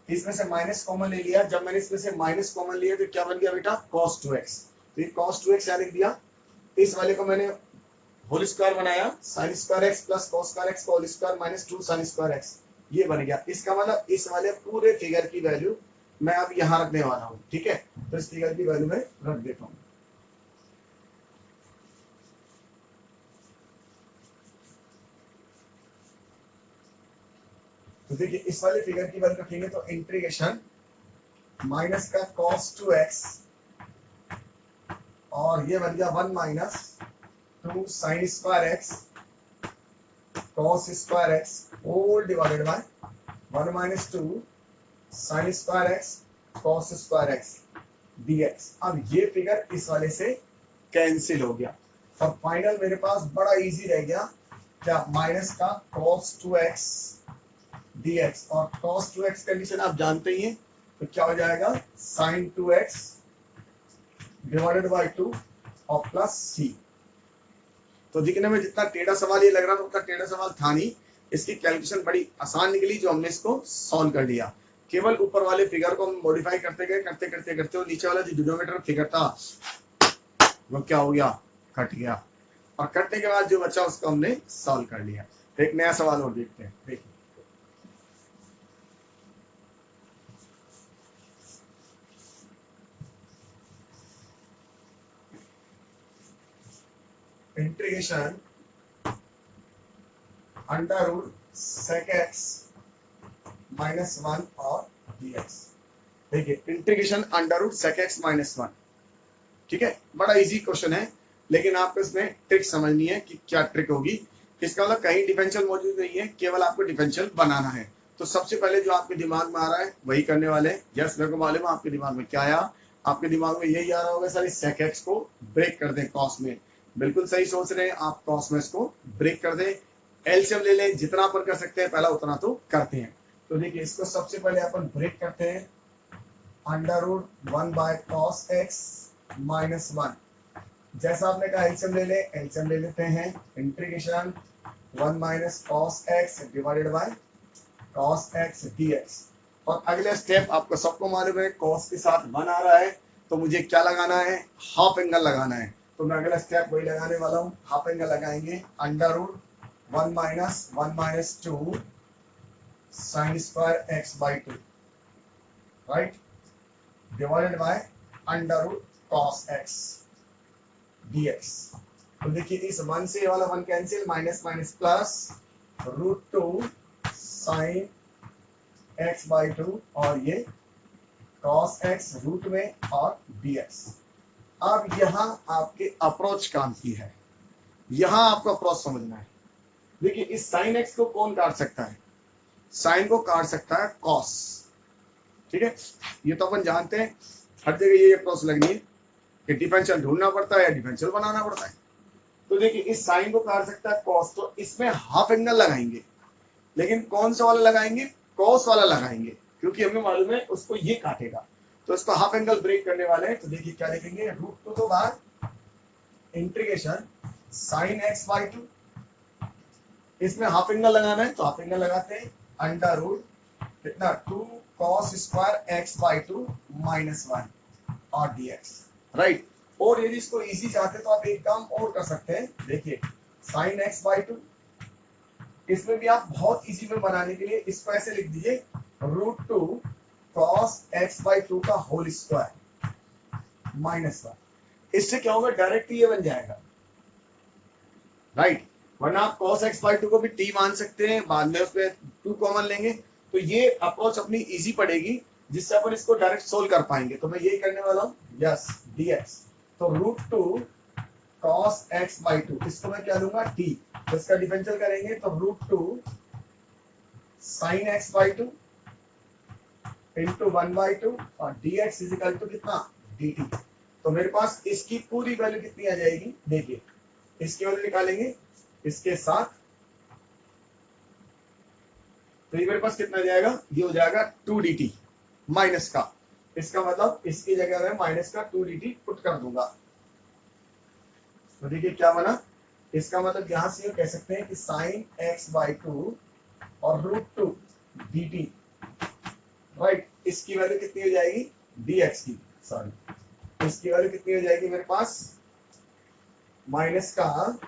इसमें से माइनस कॉमन ले लिया, जब मैंने इसमें से माइनस कॉमन लिया तो क्या बन गया बेटा cos 2x। तो ये cos 2x यहाँ लिख दिया, इस वाले को मैंने होल स्क्वायर बनाया sin square x plus cos square x का whole square minus 2 sin square x, ये बन गया। इसका मतलब इस वाले पूरे फिगर की वैल्यू मैं अब यहां रखने वाला हूं, ठीक है। तो इस फिगर की वैल्यू मैं रख देता हूं। तो देखिए इस वाले फिगर की वैल्यू रखेंगे तो इंटीग्रेशन माइनस का cos 2x और ये बन गया 1 minus 2 sin square x cos square x whole divided by 1 minus 2 sin square x cos square x dx। अब ये फिगर इस वाले से कैंसिल हो गया और फाइनल मेरे पास बड़ा इजी रह गया क्या, माइनस का cos 2x dx और cos 2x कंडीशन आप जानते ही हैं तो क्या हो जाएगा sin 2x डिवाइडेड बाय 2 और प्लस c। तो दिखने में जितना टेढ़ा सवाल ये लग रहा था उतना टेढ़ा सवाल था नहीं, इसकी कैलकुलेशन बड़ी आसान निकली जो हमने इसको सॉल्व कर लिया। केवल ऊपर वाले फिगर को हम मॉडिफाई करते गए करते करते करते और नीचे वाला जो डिनोमिनेटर फिगर था वो क्या हो गया, कट गया और कटने के बाद जो बचा उसको हमने सॉल्व कर लिया। एक नया सवाल और देखते हैं। देखिए integration under root sec x minus 1 और dx। देखिए integration under root sec x minus 1, ठीक है, बड़ा इजी क्वेश्चन है लेकिन आपको इसमें ट्रिक समझनी है कि क्या ट्रिक होगी। इसका मतलब कहीं डिफरेंशियल मौजूद नहीं है, केवल आपको डिफरेंशियल बनाना है। तो सबसे पहले जो आपके दिमाग में आ रहा है वही करने वाले हैं। यस मेरे को मालूम है आपके दिमाग में क्या आया, आपके दिमाग में यही आ रहा होगा सर sec x को ब्रेक कर दें cos में। बिल्कुल सही सोच रहे हैं आप, cos में इसको ब्रेक कर दें, एलसीएम ले लें, जितना अपन कर सकते हैं पहला उतना तो करते हैं। तो देखिए इसको सबसे पहले अपन ब्रेक करते हैं, under root 1 by cos x minus 1। जैसा आपने कहा एलसीएम ले ले, एलसीएम ले लेते हैं, integration 1 minus cos x divided by cos x dx। और अगले स्टेप आपको सबको मालूम है cos के साथ 1 आ रहा है तो मुझे क्या लगाना है, हाफ एंगल लगाना है। तो मैं अगला स्टेप वही लगाने वाला हूँ, हाफ एंगल लगाएंगे, under root 1 minus 2 sin square x by 2 right divided by under root cos x dx। तो देखिए इस 1 से वाला 1 cancel, minus minus plus root 2 sin x by 2 और ये cos x रूट में और dx। अब यहाँ आपके अप्रोच काम की है, यहां आपको अप्रोच समझना है। देखिए इस sin x को कौन काट सकता है? साइन को काट सकता है cos, ठीक है। ये तो अपन जानते हैं, हर जगह ये अप्रोच लगनी है कि डिफरेंशियल ढूंढना पड़ता है या डिफरेंशियल बनाना पड़ता है। तो देखिए इस साइन को काट सकता है cos, तो इसमें हाफ एंगल लगाएंगे, लेकिन कौन सा वाला लगाएंगे? cos वाला लगाएंगे, क्योंकि हमें मालूम है उसको ये काटेगा, तो इसको हाफ एंगल ब्रेक करने वाले हैं। तो देखिए क्या लिखेंगे, रूट टू तो बाहर, integration sign x by to, इसमें हाफ एंगल लगाना है तो हाफ एंगल लगाते हैं, अंडर रूट कितना 2 cos square x by two minus 1 और dx, राइट। और यदि इसको इजी चाहते तो आप एक काम और कर सकते हैं, देखिए साइन एक्स बाई टू, इसमें भी आप बहुत इजी में बनाने के लिए इसको ऐसे लिख दीजिए, root two cos x by two का होल स्क्वायर माइनस 1। इससे क्या होगा, डायरेक्ट ये बन जाएगा, राइट। वरना आप cos x बाई टू को भी t मान सकते हैं, बाद में उसमें 2 कॉमन लेंगे, तो ये अप्रोच अपनी इजी पड़ेगी, जिससे अपन इसको डायरेक्ट सोल्व कर पाएंगे। तो मैं यही करने वाला हूँ, यस dx, तो root two cos x by two, इसको मैं क्या लूंगा t, तो इसका डिफरेंशियल करेंगे तो root two sine x by two into 1 by two और dx इज इक्वल टू कितना, dt। तो मेरे पास इसकी पूरी वैल्यू कितनी आ जाएगी, देखिए इसकी वैल्यू निकालेंगे इसके साथ, तो ये मेरे पास कितना जाएगा, ये हो जाएगा 2dt माइनस का, इसका मतलब इसकी जगह मैं माइनस का 2dt पुट कर दूंगा। तो देखिए क्या बना, इसका मतलब यहां से ये कह सकते हैं कि साइन एक्स बाई टू और रूट टू dt, राइट। इसकी वैल्यू कितनी हो जाएगी, dx की, सॉरी इसकी वैल्यू कितनी हो जाएगी मेरे पास, माइनस का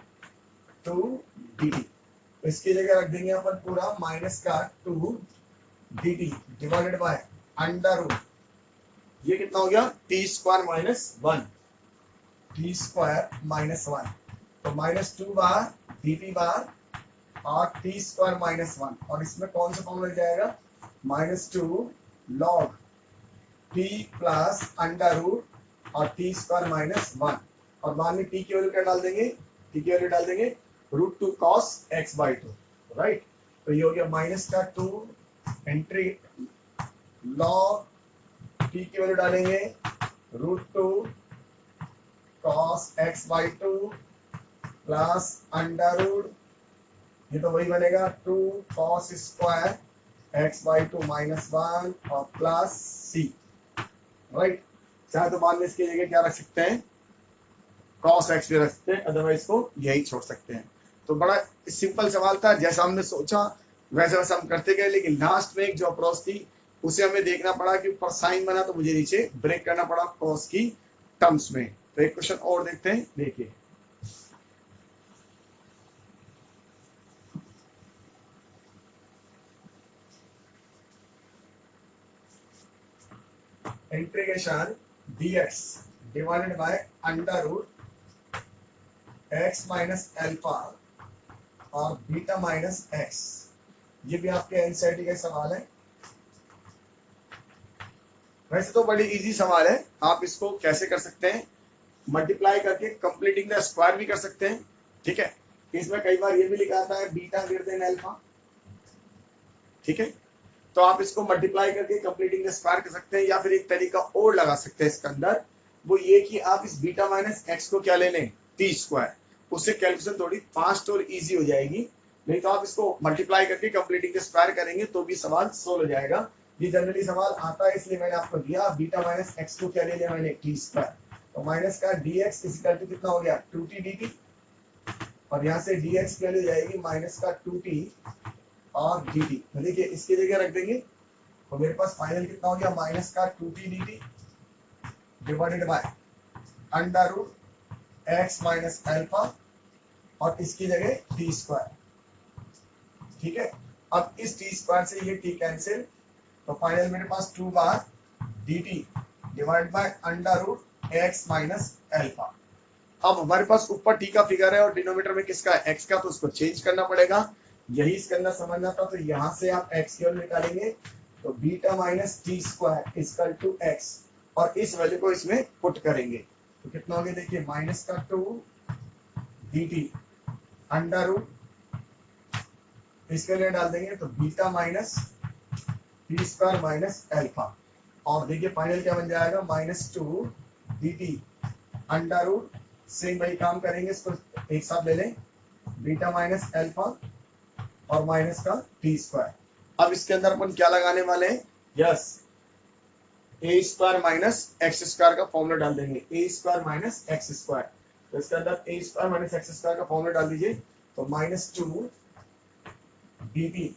2dt, इसकी जगह रख देंगे अपन पूरा माइनस का 2dt divided by under root, ये कितना हो गया t square minus 1, t square minus 1, तो माइनस 2 बार dt बार और t स्क्वायर माइनस 1, और इसमें कौन सा फॉर्म लग जाएगा, minus 2 log t plus under root और t स्क्वायर माइनस 1, और बाद में t की वैल्यू क्या डाल देंगे, t की वैल्यू डाल देंगे root two cos x by two, right. तो ये हो गया माइनस का 2 एंट्री लॉग टी की वैल्यू डालेंगे root two cos x by two plus under root, ये तो वही बनेगा 2 cos square x by two minus 1 और प्लस सी, राइट। चाहे तो बाद में इसकी जगह क्या रख सकते हैं, cos x भी रख सकते हैं, अदरवाइज को यही छोड़ सकते हैं। तो बड़ा सिंपल सवाल था, जैसा हमने सोचा वैसे वैसे हम करते गए, लेकिन लास्ट में एक जो अप्रोच थी उसे हमें देखना पड़ा कि ऊपर साइन बना तो मुझे नीचे ब्रेक करना पड़ा cos की टर्म्स में। तो एक क्वेश्चन और देखते हैं, देखिए integration dx divided by under root x minus alpha और बीटा माइनस एक्स, ये भी आपके एनसीईआरटी का सवाल है। वैसे तो बड़ी इजी सवाल है, आप इसको कैसे कर सकते हैं, मल्टीप्लाई करके कंप्लीटिंग द स्क्वायर भी कर सकते हैं, ठीक है। इसमें कई बार ये भी लिखा आता है बीटा ग्रेटर देन अल्फा, ठीक है। तो आप इसको मल्टीप्लाई करके कंप्लीटिंग द स्क्वायर कर सकते हैं, या फिर एक तरीका और लगा सकते हैं इसके अंदर, वो ये कि आप इस बीटा माइनस एक्स को क्या ले लें, टी स्क्वायर, उससे कैलकुलेशन थोड़ी फास्ट और इजी हो जाएगी। नहीं तो आप इसको मल्टीप्लाई करके कंप्लीटिंग द स्क्वायर करेंगे तो भी सवाल सोल्व हो जाएगा। ये जनरली सवाल आता है इसलिए मैंने आपको दिया, बीटा माइनस एक्स को क्या ले लिया मैंने, टी स्क्वायर, तो माइनस का dx इज इक्वल टू कितना हो गया 2t dt, और यहाँ से dx की वैल्यू जाएगी माइनस का 2t और dt, तो देखिए इसकी जगह रख देंगे, तो मेरे पास फाइनल कितना हो गया, माइनस का 2t dt divided by under root x minus alpha और इसकी जगह टी स्क्वायर, ठीक है। अब इस टी स्क्वायर से ये टी कैंसिल, तो फाइनल मेरे पास 2 बार dt divide by under root x minus alpha. अब हमारे पास ऊपर टी का फिगर है और डिनोमिनेटर में किसका है, एक्स का, तो उसको चेंज करना पड़ेगा, यही इसके अंदर समझना था। तो यहाँ से आप एक्स की वैल्यू निकालेंगे तो beta minus t square equal to x, और इस वैल्यू को इसमें पुट करेंगे तो कितना हो गया, देखिए माइनस का 2 dt अंडर रूट, इसके लिए डाल देंगे तो beta minus t square minus alpha, और देखिए फाइनल क्या बन जाएगा, -2 dt अंडर रूट, सेम वही काम करेंगे, इसको एक साथ ले लें, बीटा माइनस एल्फा और माइनस का टी स्क्वायर। अब इसके अंदर अपन क्या लगाने वाले हैं, yes a square minus x square का फॉर्मूला डाल देंगे, a square minus x square, तो इसके अंदर a square minus x square का फॉर्मूला डाल दीजिए, तो -2 dt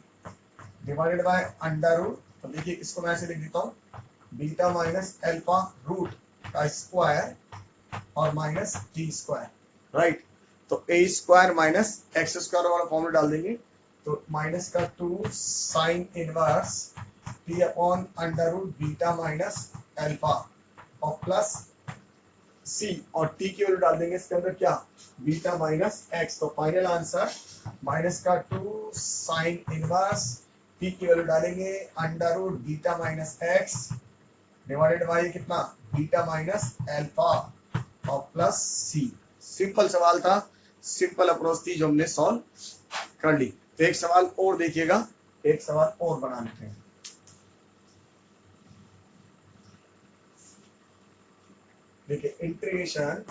divided by under root, तो देखिए इसको मैं ऐसे लिख देता हूँ, बीटा माइनस एल्फा रूट का स्क्वायर और माइनस टी स्क्वायर, राइट। तो a square minus x square वाला फॉर्मूला डाल देंगे, तो माइनस का 2 sine inverse t upon under root beta minus alpha और प्लस सी, और टी की वैल्यू डाल देंगे इसके अंदर क्या, बीटा माइनस एक्स, तो फाइनल आंसर माइनस का 2 साइन इनवर्स टी की वैल्यू डालेंगे under root beta minus x divided by कितना, बीटा माइनस एल्फा और प्लस सी। सिंपल सवाल था, सिंपल अप्रोच थी जो हमने सॉल्व कर ली। तो एक सवाल और देखिएगा, एक सवाल और बना लेते हैं। देखिए integration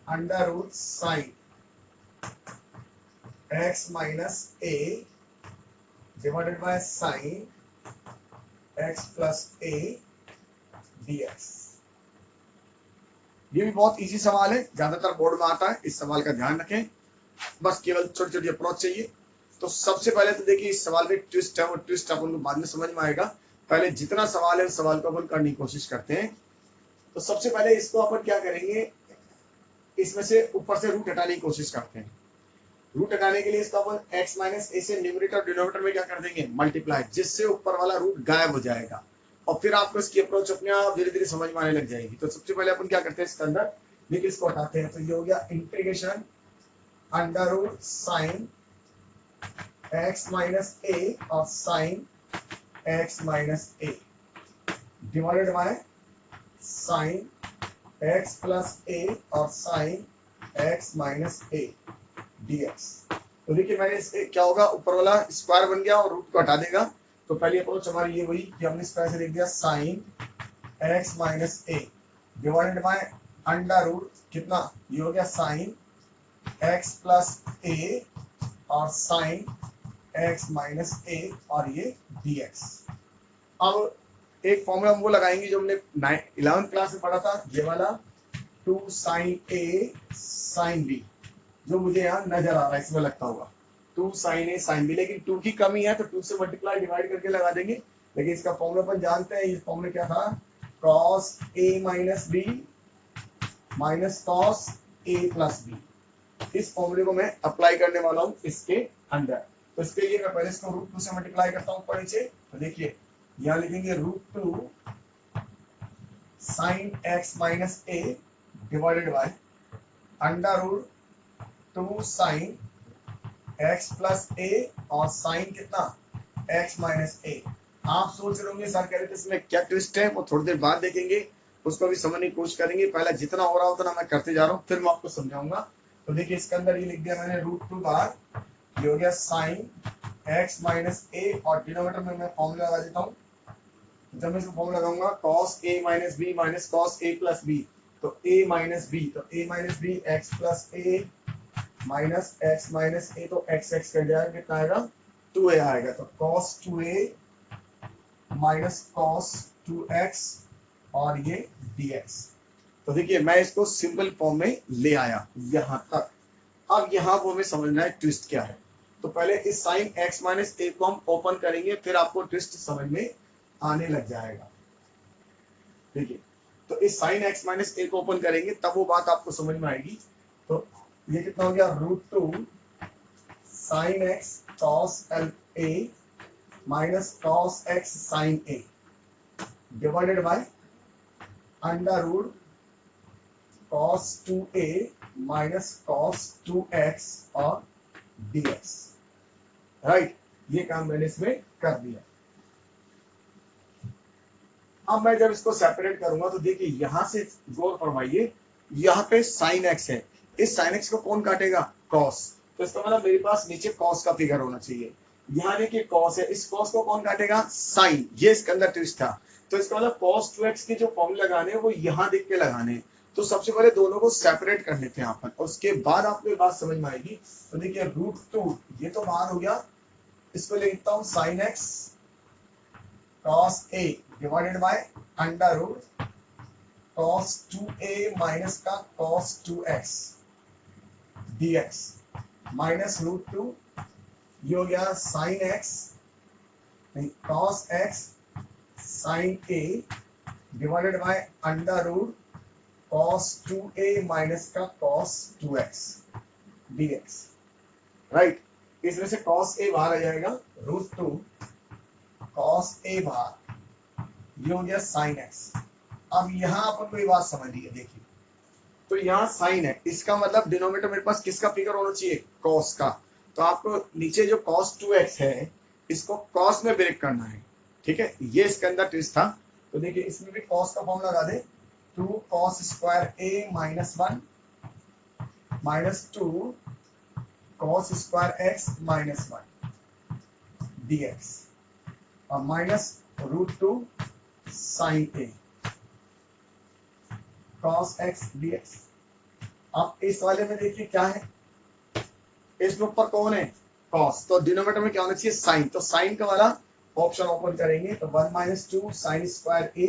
under root sine x minus a divided by sine x plus a dx। ये भी बहुत इजी सवाल है, ज्यादातर बोर्ड में आता है, इस सवाल का ध्यान रखें, बस केवल छोटी छोटी अप्रोच चाहिए। तो सबसे पहले तो देखिए इस सवाल में ट्विस्ट है, और ट्विस्ट अपन को बाद में समझ में आएगा, पहले जितना सवाल है उस सवाल को अपन करने की कोशिश करते हैं। तो सबसे पहले इसको अपन क्या करेंगे, इसमें से ऊपर से रूट हटाने की कोशिश करते हैं। रूट हटाने के लिए इसको अपन x माइनस ए से न्यूमरेटर और डिनोमिनेटर में क्या कर देंगे, मल्टीप्लाई, जिससे ऊपर वाला रूट गायब हो जाएगा, और फिर आपको इसकी अप्रोच अपने आप धीरे धीरे समझ में आने लग जाएगी। तो सबसे पहले अपन क्या करते हैं, इसके अंदर देखिए इसको हटाते हैं, तो ये हो गया integration under root sine x minus a और sine x minus a divided by sine x plus a और sine x minus a dx। तो देखिए मैंने इसे क्या होगा, ऊपर वाला स्क्वायर बन गया और रूट को हटा देगा। तो पहली अप्रोच हमारी ये हुई कि हमने इस तरह से लिख दिया sine x minus a divided by under root कितना, ये हो गया साइन x प्लस ए और साइन x माइनस ए और ये dx। अब एक फॉर्मूला हम वो लगाएंगे जो हमने 11th क्लास में पढ़ा था, ये वाला 2 साइन ए साइन बी, जो मुझे यहाँ नजर आ रहा है, इसमें लगता होगा 2 साइन ए साइन बी, लेकिन 2 की कमी है तो 2 से मल्टीप्लाई डिवाइड करके लगा देंगे। लेकिन इसका फॉर्मूला अपन जानते हैं, ये फॉर्मूला क्या था, cos a minus b minus cos a plus B. इस फॉर्मूले को मैं अप्लाई करने वाला हूँ इसके अंदर। तो इसके लिए मैं पहले इसको रूट 2 से मल्टीप्लाई करता हूँ ऊपर नीचे, तो देखिए यहाँ लिखेंगे root 2 sine x minus a divided by under root 2 sine x plus a और साइन कितना x माइनस ए। आप सोच रहे होंगे सर कह रहे थे इसमें क्या ट्विस्ट है, वो थोड़ी देर बाद देखेंगे, उसको भी समझने की कोशिश करेंगे। पहले जितना हो रहा है उतना मैं करते जा रहा हूँ, फिर मैं आपको समझाऊंगा। तो देखिए इसके अंदर ये लिख दिया मैंने रूट 2 बार, ये हो गया साइन x माइनस ए, और डिनोमिनेटर में मैं फॉर्मूला लगा देता हूँ। जब मैं इसको फॉर्मूला लगाऊंगा cos a minus b minus cos a plus b, तो a माइनस बी, तो a minus b x plus a minus x minus a, तो एक्स एक्स कट जाएगा, कितना आएगा 2a आएगा। तो cos 2a minus cos 2x और ये dx। तो देखिए मैं इसको सिंपल फॉर्म में ले आया यहां तक। अब यहाँ वो हमें समझना है ट्विस्ट क्या है। तो पहले इस साइन x माइनस ए को हम ओपन करेंगे, फिर आपको ट्विस्ट समझ में आने लग जाएगा। देखिए तो इस साइन x माइनस ए को ओपन करेंगे तब वो बात आपको समझ में आएगी। तो ये कितना हो गया, root 2 sine x cos l a minus cos x sine a divided by under root cos 2a minus cos 2x और dx। राइट, ये काम मैंने इसमें कर दिया। अब मैं जब इसको सेपरेट करूंगा तो देखिए यहां से गौर फरमाइए, यहाँ पे साइन एक्स है, इस साइन एक्स को कौन काटेगा? कॉस। तो इसका मतलब मेरे पास नीचे कॉस का फिगर होना चाहिए। यहाँ देखिए कॉस है, इस कॉस को कौन काटेगा? साइन। ये इसके अंदर ट्विस्ट था। तो इसका मतलब कॉस 2x के जो फॉर्मूले लगाने हैं वो यहाँ देख के लगाने हैं। तो सबसे पहले दोनों को सेपरेट कर लेते हैं यहाँ पर, और उसके बाद आपको ये बात समझ में आएगी। तो देखिए √2, ये तो बाहर हो गया, इसको लिखता हूँ sine x cos a divided by under root cos 2a minus का cos 2x dx माइनस √2, ये हो गया sin x नहीं cos x sin a divided by under root cos 2a minus का cos 2x dx। राइट, इसमें से cos a बाहर आ जाएगा, √2 cos a बाहर, ये हो गया sin x। अब यहां अपन को ये बात समझिए, देखिए तो यहाँ साइन है, इसका मतलब डिनोमिनेटर मेरे पास किसका फिगर होना चाहिए? कॉस का। तो आपको नीचे जो cos 2x है इसको कॉस में ब्रेक करना है, ठीक है, ये इसके अंदर ट्विस्ट था। तो देखिए इसमें भी कॉस का फॉर्म लगा दे, 2 cos square a minus 1 minus 2 cos square x minus 1 dx और minus √2 sine a cos x dx। अब इस वाले में देखिए क्या है, इसके ऊपर कौन है? cos। तो डिनोमिनेटर में क्या होना चाहिए? साइन। तो साइन का वाला ऑप्शन ओपन करेंगे तो 1 माइनस 2 साइन स्क्वायर a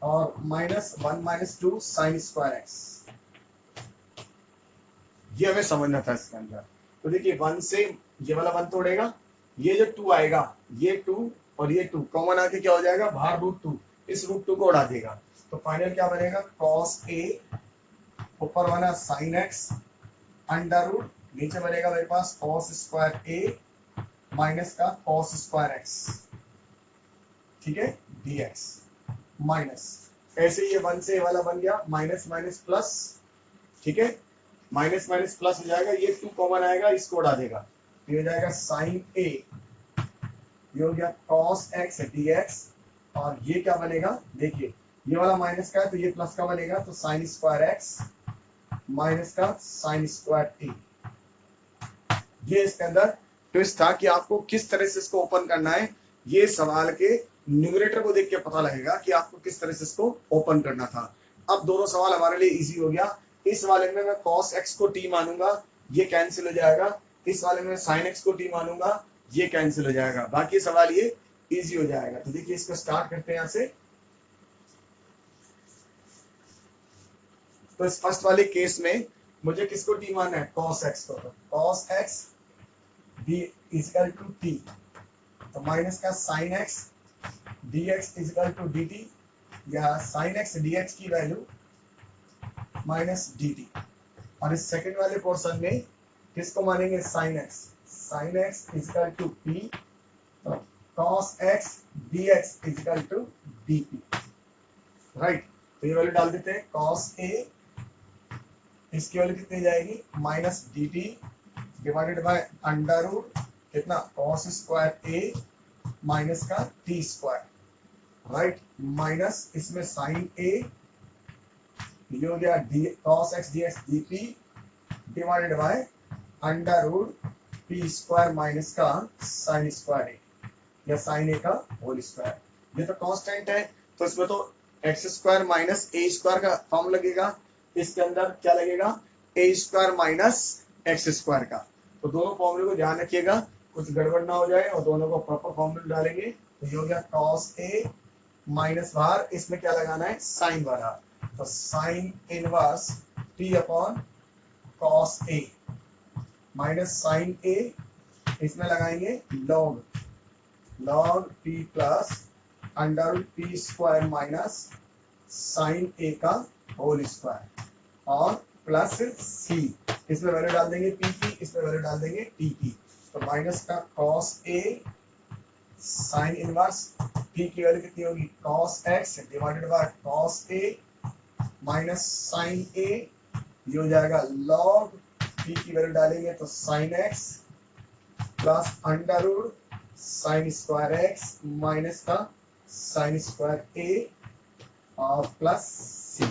और minus 1 minus 2 sign square x, ये हमें समझना था इसके अंदर। तो देखिए 1 से ये वाला 1 तोड़ेगा, ये जो 2 आएगा, ये 2 और ये 2 कॉमन आके क्या हो जाएगा? बाहर √2, इस √2 को उड़ा देगा। तो फाइनल क्या बनेगा? cos a ऊपर बना sin x अंडर रूट, नीचे बनेगा मेरे पास cos स्क्वायर a माइनस का cos स्क्वायर x, ठीक है, dx माइनस, ऐसे ये 1 से ये वाला बन गया, माइनस माइनस प्लस, ठीक है, माइनस माइनस प्लस हो जाएगा, ये 2 कॉमन आएगा, इसको उड़ा देगा, ये हो जाएगा sin a, ये हो गया cos x dx और ये क्या बनेगा? देखिए ये वाला माइनस का है तो ये प्लस का बनेगा, तो साइन स्क्वायर एक्स माइनस का साइन स्क्वायर ए। ये इसके अंदर ट्विस्ट था कि आपको किस तरह से इसको ओपन करना है। ये सवाल के न्यूमरेटर को देख के पता लगेगा कि आपको किस तरह से इसको ओपन करना था। अब दोनों सवाल हमारे लिए इजी हो गया। इस वाले में मैं cos x को t मानूंगा, ये कैंसिल हो जाएगा। इस वाले में sin x को t मानूंगा, ये कैंसिल हो जाएगा। बाकी सवाल ये इजी हो जाएगा। तो देखिए इसको स्टार्ट करते हैं यहाँ से। तो इस फर्स्ट वाले केस में मुझे किसको t मानना है? cos x को। तो cos x b equal to t, तो माइनस का sin x dx equal to dt, या sin x dx की वैल्यू माइनस dt। और इस सेकंड वाले पोर्शन में किसको मानेंगे? sin x equal to p, तो cos x dx equal to dt। Right, तो ये वैल्यू डाल देते हैं। cos a इसकी वैल्यू कितनी जाएगी? Minus dt divided by under root कितना? cos स्क्वायर a माइनस का t स्क्वायर, राइट, माइनस इसमें sin a, ये हो गया cos x dx dt divided by under root p square minus का sin स्क्वायर a, या sin a का whole square. ये तो कांस्टेंट है, तो इसमें तो x square minus a square का फॉर्म लगेगा। इसके अंदर क्या लगेगा? a square minus x square का। तो दोनों फॉर्मूले को ध्यान रखिएगा, कुछ गड़बड़ ना हो जाए, और दोनों को प्रॉपर फॉर्मूले डालेंगे। तो ये हो गया cos a माइनस बाहर, इसमें क्या लगाना है? साइन वाला, तो sine inverse t upon cos a minus sine a, इसमें लगाएंगे log t plus under root p square minus sine a का होल स्क्वायर और प्लस c, इसमें वैल्यू डाल देंगे p की, इसमें वैल्यू डाल देंगे t की। तो माइनस का cos a sine inverse p की वैल्यू कितनी होगी? cos x divided by cos a minus sine a, ये हो जाएगा log p की वैल्यू डालेंगे तो sin x plus under root sine square x minus का साइन स्क्वायर ए और प्लस सी।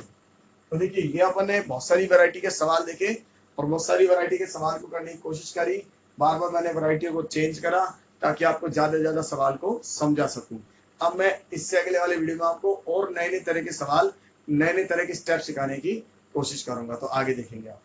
तो देखिए ये अपन ने बहुत सारी वैरायटी के सवाल देखे और बहुत सारी वैरायटी के सवाल को करने की कोशिश करी। बार बार मैंने वैरायटी को चेंज करा ताकि आपको ज्यादा से ज्यादा सवाल को समझा सकूं। अब मैं इससे अगले वाले वीडियो में आपको और नए नए तरह के सवाल, नए नए तरह के स्टेप सिखाने की कोशिश करूंगा। तो आगे देखेंगे आप।